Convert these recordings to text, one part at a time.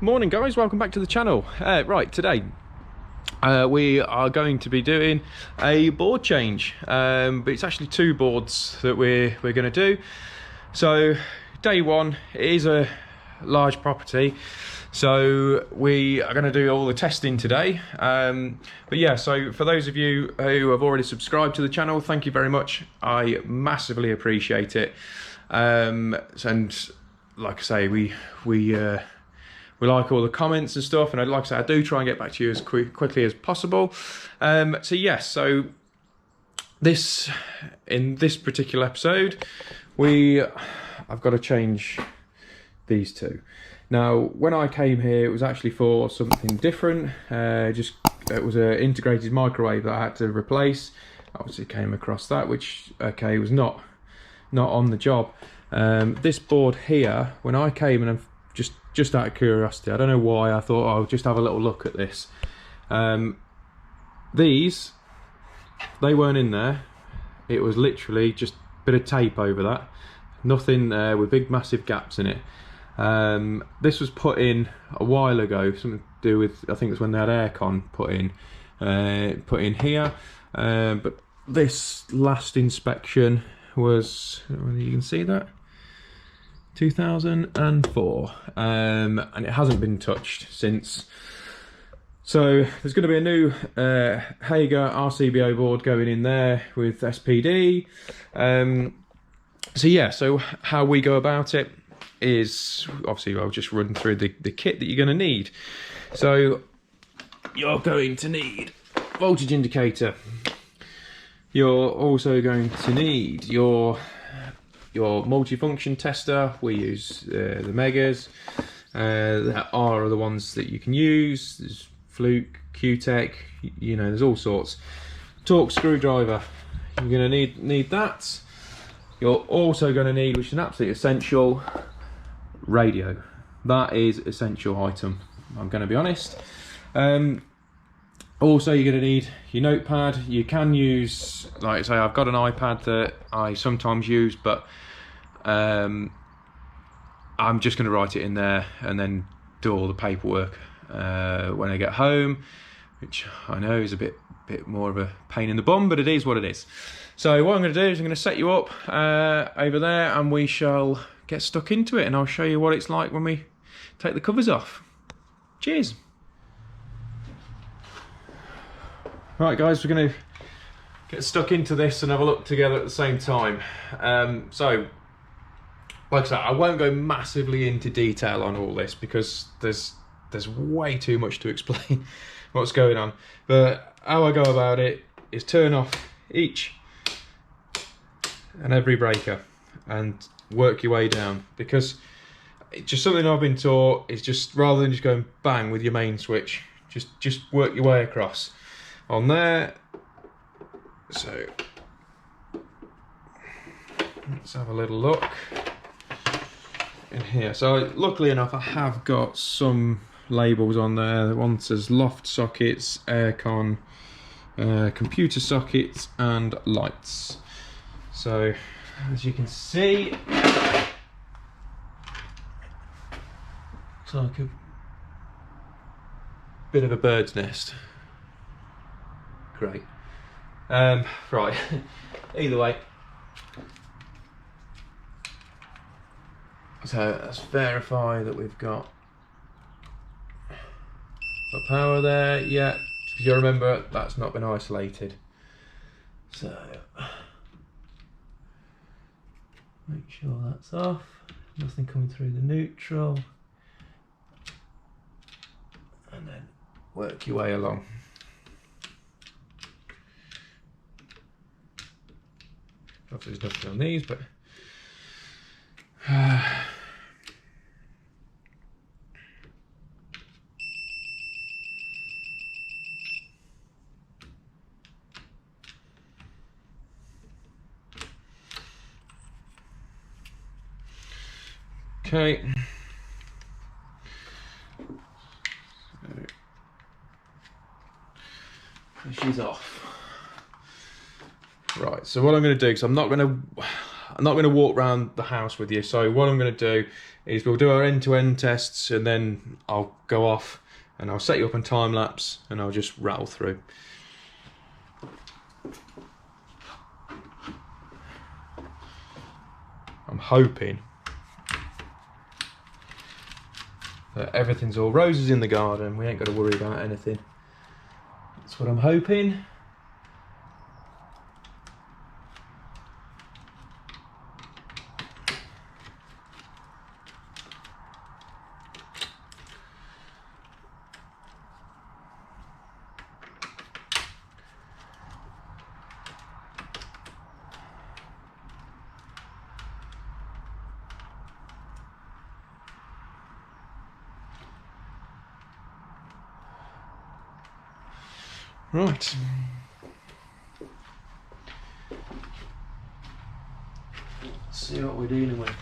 Morning guys, welcome back to the channel. Right, today we are going to be doing a board change, but it's actually two boards that we're going to do. So day one, it is a large property, so we are going to do all the testing today. But yeah, so for those of you who have already subscribed to the channel, thank you very much. I massively appreciate it. And like I say, we like all the comments and stuff, and like I say, I do try and get back to you as quickly as possible. So yes, so in this particular episode, I've got to change these two. Now, when I came here, it was actually for something different. It was an integrated microwave that I had to replace. Obviously, came across that, which was not on the job. This board here, when I came, and I've just out of curiosity, I don't know why, I thought I'll just have a little look at this. These, they weren't in there. It was literally just a bit of tape over that. Nothing there with big massive gaps in it. This was put in a while ago, something to do with, I think it's when they had aircon put in here. But this last inspection was, you can see that, 2004, and it hasn't been touched since. So there's going to be a new Hager RCBO board going in there with SPD. So yeah, so how we go about it is, obviously I'll just run through the kit that you're going to need. So you're going to need voltage indicator. You're also going to need your multifunction tester. We use the Megas. That are the ones that you can use. There's Fluke, Q-Tech, you know, there's all sorts. Torque screwdriver, you're going to need that. You're also going to need, which is an absolute essential, radio. That is an essential item, I'm going to be honest. Also, you're going to need your notepad. You can use, like I say, I've got an iPad that I sometimes use, but I'm just going to write it in there and then do all the paperwork when I get home, which I know is a bit more of a pain in the bum, but it is what it is. So what I'm going to do is I'm going to set you up over there, and we shall get stuck into it, and I'll show you what it's like when we take the covers off. Cheers. Right guys, we're going to get stuck into this and have a look together at the same time. So like I said, I won't go massively into detail on all this because there's way too much to explain what's going on. But how I go about it is turn off each and every breaker and work your way down, because it's just something I've been taught is just, rather than just going bang with your main switch, just work your way across on there. So let's have a little look in here. So luckily enough, I have got some labels on there. One says loft sockets, aircon, computer sockets and lights. So as you can see, it's like a bit of a bird's nest. Great. Right, either way, so let's verify that we've got power there. Yeah, you remember that's not been isolated, so make sure that's off. Nothing coming through the neutral, and then work your way along. Obviously there's nothing on these, but okay. So she's off. Right, so what I'm going to do, because I'm not going to, I'm not going to walk around the house with you. So what I'm going to do is we'll do our end-to-end tests, and then I'll go off and I'll set you up on time lapse, and I'll just rattle through. I'm hoping that everything's all roses in the garden. We ain't got to worry about anything. That's what I'm hoping. Right. Let's see what we're dealing with.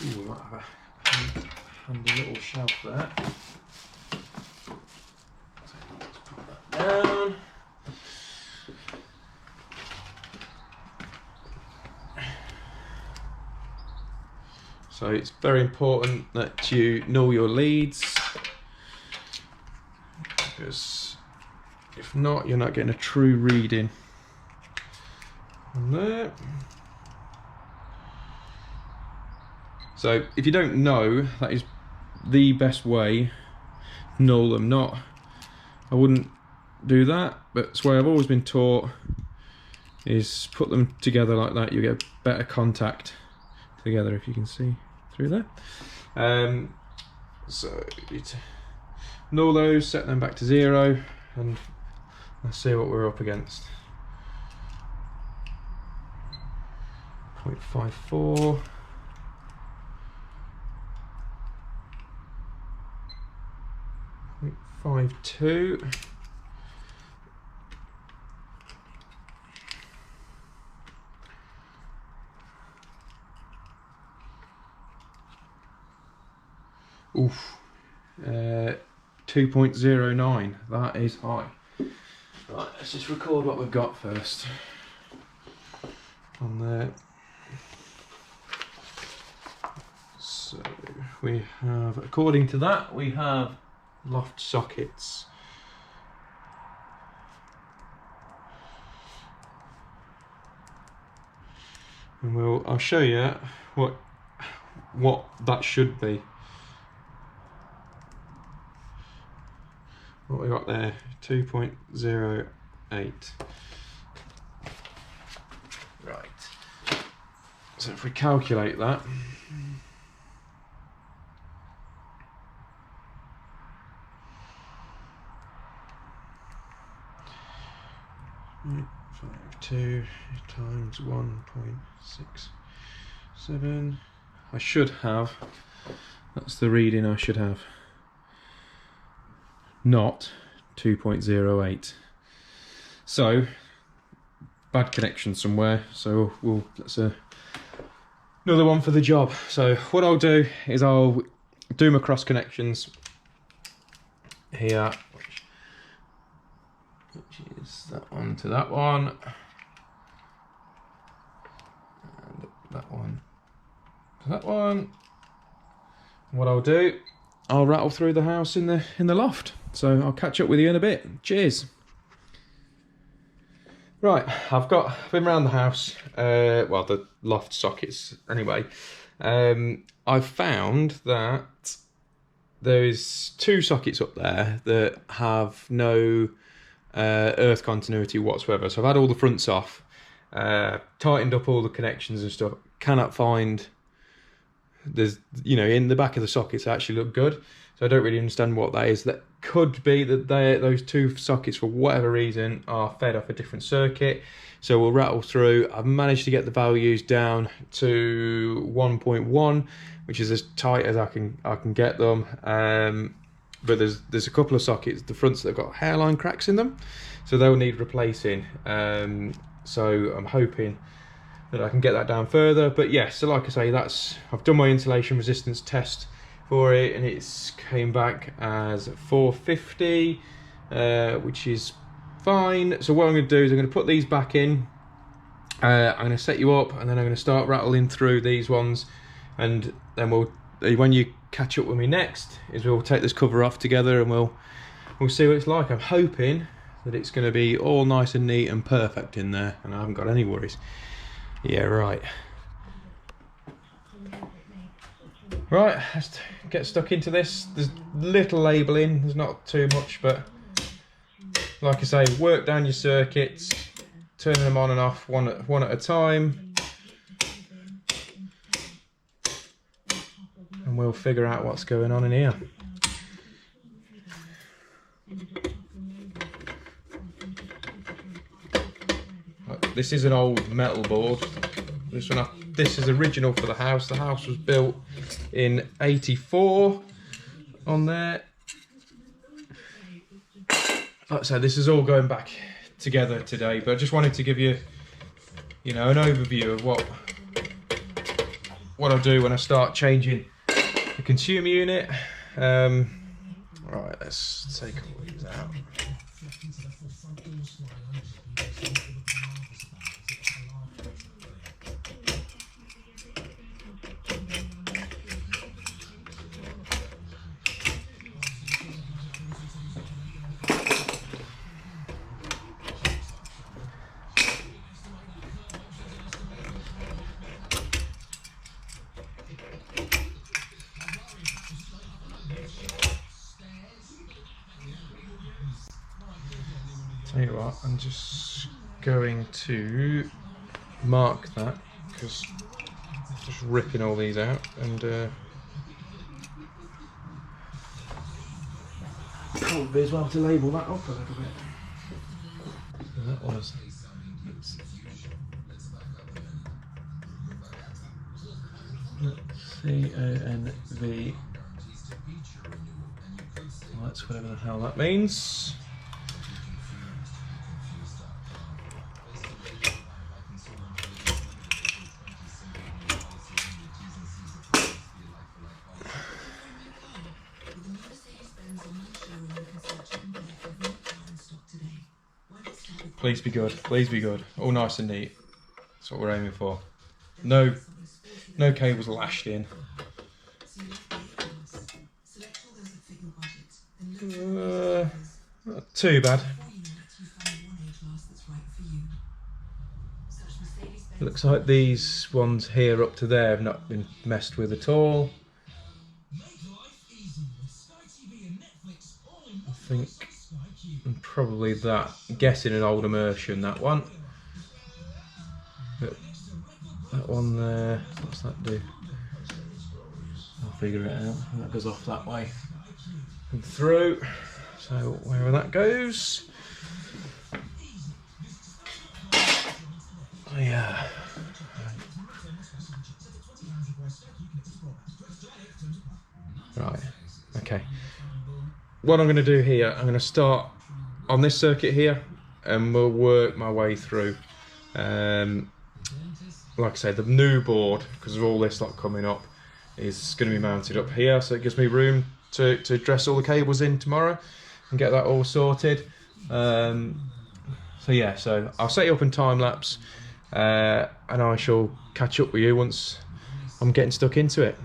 Ooh, we might have a handy little shelf there. So let's put that down. So it's very important that you know your leads, because if not, you're not getting a true reading on there. So if you don't know, that is the best way. Null them. Not, I wouldn't do that, but it's the way I've always been taught, is put them together like that. You get better contact together, if you can see through there. So null those, set them back to 0, and let's see what we're up against. 0.54. 0.52. Oof. 2.09. That is high. Right, let's just record what we've got first. On there. So we have, according to that, we have loft sockets. And I'll show you what that should be. What we got there, 2.08. Right. So if we calculate that, two times 1.67. I should have. That's the reading I should have. Not 2.08. So bad connection somewhere. So that's another one for the job. So what I'll do is I'll do my cross connections here, which is that one to that one, and that one to that one. What I'll do, I'll rattle through the house in the loft. So I'll catch up with you in a bit. Cheers. Right, I've been around the house, well, the loft sockets anyway. I've found that there's 2 sockets up there that have no earth continuity whatsoever. So I've had all the fronts off, tightened up all the connections and stuff. Cannot find, there's, in the back of the sockets actually look good. So I don't really understand what that is. That could be that those 2 sockets, for whatever reason, are fed off a different circuit. So we'll rattle through. I've managed to get the values down to 1.1, which is as tight as I can get them. but there's a couple of sockets, the fronts that have got hairline cracks in them, so they'll need replacing. So I'm hoping that I can get that down further. But yeah, so like I say, I've done my insulation resistance test for it, and it's came back as 450, which is fine. So what I'm going to do is I'm going to put these back in. I'm going to set you up, and then I'm going to start rattling through these ones, and then when you catch up with me next, we'll take this cover off together, and we'll see what it's like. I'm hoping that it's going to be all nice and neat and perfect in there, and I haven't got any worries. Yeah, right. Right, let's get stuck into this. There's little labelling, there's not too much, but like I say, work down your circuits, turning them on and off one at a time, and we'll figure out what's going on in here. This is an old metal board. This is original for the house. The house was built in '84 on there. Like I said, this is all going back together today, but I just wanted to give you, an overview of what I do when I start changing the consumer unit. Right, let's take all these out. Tell you what, I'm just going to mark that, because I'm just ripping all these out, and probably as well to label that up a little bit. And that was CONV. Well, that's whatever the hell that means. Please be good, please be good. All nice and neat. That's what we're aiming for. No cables lashed in. Not too bad. Looks like these ones here up to there have not been messed with at all. I think and probably that. I'm guessing an old immersion, that one. But that one there, what's that do? I'll figure it out. That goes off that way and through. So wherever that goes. Oh, yeah. Right. Okay. What I'm going to do here, I'm going to start on this circuit here, and we'll work my way through. Like I say, the new board, because of all this lot coming up, is going to be mounted up here, so it gives me room to dress all the cables in tomorrow and get that all sorted. So yeah, so I'll set you up in time lapse, and I shall catch up with you once I'm getting stuck into it.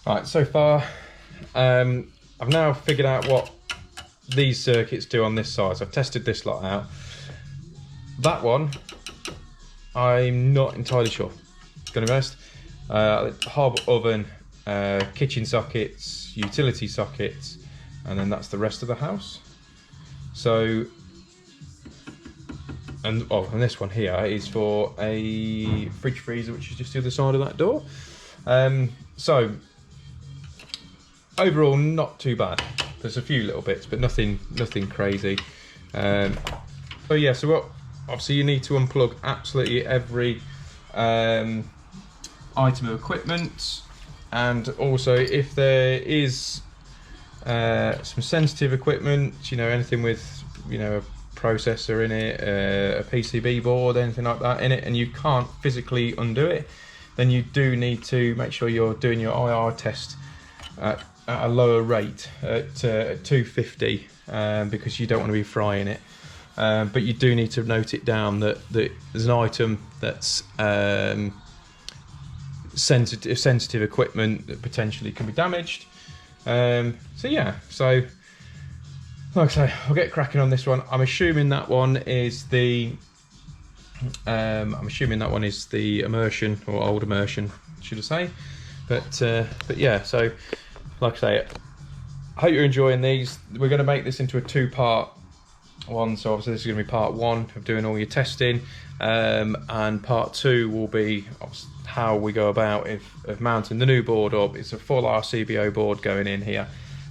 Right, so far I've now figured out what these circuits do on this side. So I've tested this lot out. That one I'm not entirely sure, gonna be honest. Hob oven, kitchen sockets, utility sockets, and then that's the rest of the house. So, and this one here is for a fridge freezer, which is just the other side of that door. So overall, not too bad. There's a few little bits, but nothing crazy. So yeah, so what? Obviously, you need to unplug absolutely every item of equipment, and also if there is some sensitive equipment, you know, anything with, you know, a processor in it, a PCB board, anything like that in it, and you can't physically undo it, then you do need to make sure you're doing your IR test at a lower rate, at 250, because you don't want to be frying it. But you do need to note it down that there's an item that's sensitive equipment that potentially can be damaged. So yeah, so like I say, I'll get cracking on this one. I'm assuming that one is the immersion, or old immersion, should I say? But yeah, so like I say, I hope you're enjoying these. We're going to make this into a two-part one, so obviously this is going to be part one of doing all your testing, and part two will be how we go about of mounting the new board up. It's a full RCBO board going in here,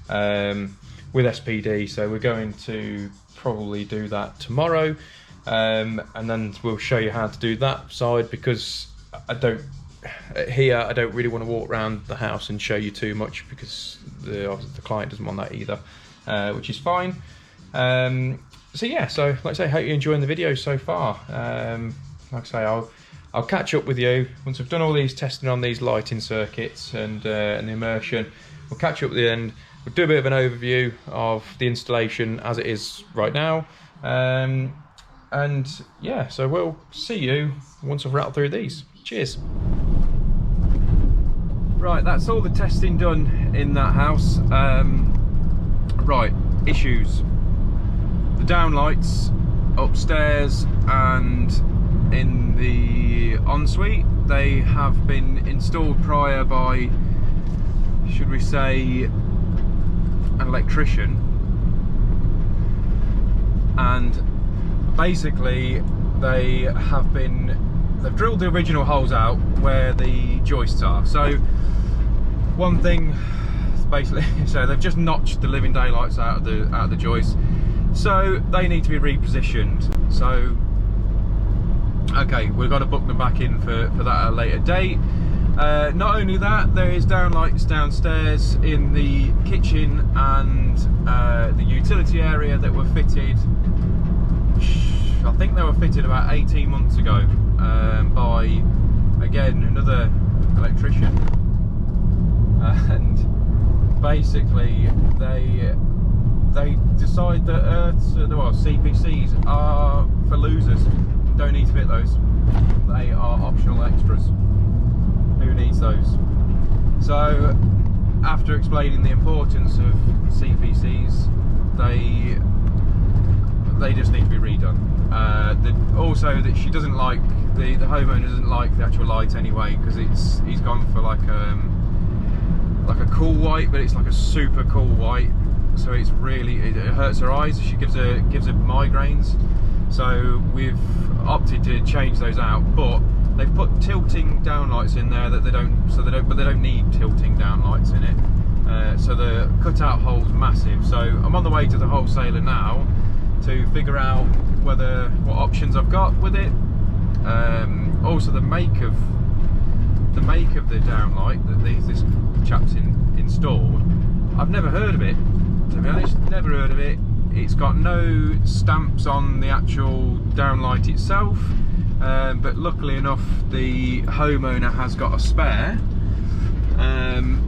with SPD, so we're going to probably do that tomorrow, and then we'll show you how to do that side, because I don't really want to walk around the house and show you too much, because the client doesn't want that either, which is fine. So yeah, so like I say, hope you're enjoying the video so far. Like I say, I'll catch up with you once I've done all these testing on these lighting circuits and the immersion. We'll catch up at the end. We'll do a bit of an overview of the installation as it is right now. And yeah, so we'll see you once I've rattled through these. Cheers. Right, that's all the testing done in that house. Right, issues. The downlights upstairs and in the ensuite, they have been installed prior by, should we say, an electrician, and basically they've drilled the original holes out where the joists are. So one thing, basically, so they've just notched the living daylights out of the joists, so they need to be repositioned. So okay, we've got to book them back in for that at a later date. Not only that, there is downlights downstairs in the kitchen and the utility area that were fitted, I think they were fitted about 18 months ago, by, again, another electrician. And basically they decide that CPCs are for losers. Don't need to fit those. They are optional extras. Who needs those? So after explaining the importance of CPCs, they just need to be redone. Also, that she doesn't like, the homeowner doesn't like the actual light anyway, because he's gone for like a cool white, but it's like a super cool white, so it hurts her eyes. She gives her migraines. So we've opted to change those out, but they've put tilting downlights in there that they don't need tilting downlights in it. So the cutout hole's massive. So I'm on the way to the wholesaler now to figure out what options I've got with it. Also the make of the downlight that this chap's installed, I've never heard of it, to be honest. Never heard of it. It's got no stamps on the actual downlight itself, but luckily enough the homeowner has got a spare,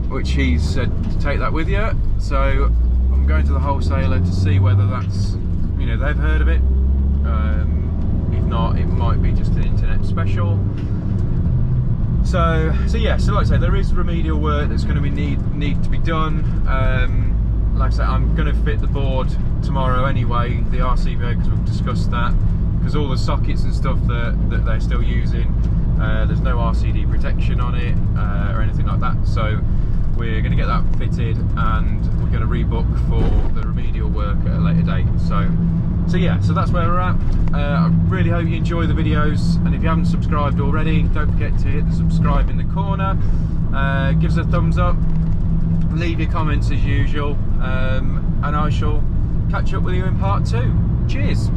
which he's said to take that with you. So I'm going to the wholesaler to see whether that's, you know, they've heard of it. If not, it might be just an internet special. So yeah, so like I say, there is remedial work that's going to need to be done. Like I say, I'm going to fit the board tomorrow anyway, the RCBO, because we've discussed that, because all the sockets and stuff that they're still using, there's no RCD protection on it or anything like that. So we're going to get that fitted, and we're going to rebook for the remedial work at a later date. So yeah, so that's where we're at. I really hope you enjoy the videos, and if you haven't subscribed already, don't forget to hit the subscribe in the corner. Give us a thumbs up, leave your comments as usual, and I shall catch up with you in part 2. Cheers.